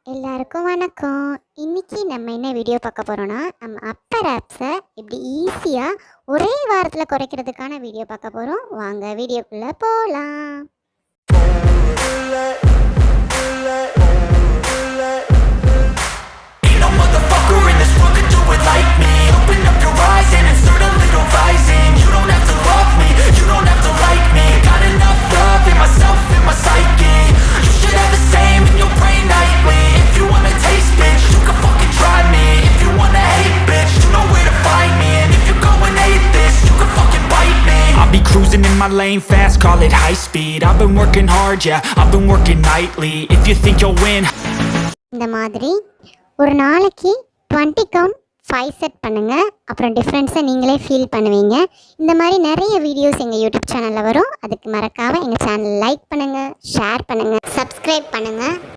எல்லாருக்கும் வணக்கம். இன்னைக்கு நம்ம என்ன வீடியோ பார்க்க போறோம்னா, நம்ம அப்பர் ஆப்ஸை எப்படி ஈஸியாக ஒரே வாரத்தில் குறைக்கிறதுக்கான வீடியோ பார்க்க போகிறோம். வாங்க வீடியோக்குள்ளே போகலாம். Cruising in my lane fast, call it high speed. I've been working hard, yeah, I've been working nightly. If you think you'll win, இந்த மாதிரி ஒரு நாளைக்கு 20 கவுண்ட் 5 செட் பண்ணுங்க. அப்புறம் டிஃப்ரென்ஸை நீங்களே ஃபீல் பண்ணுவீங்க. இந்த மாதிரி நிறைய வீடியோஸ் எங்கள் யூடியூப் சேனலில் வரும். அதுக்கு மறக்காமல் எங்கள் சேனல் லைக் பண்ணுங்கள், ஷேர் பண்ணுங்கள், சப்ஸ்கிரைப் பண்ணுங்கள்.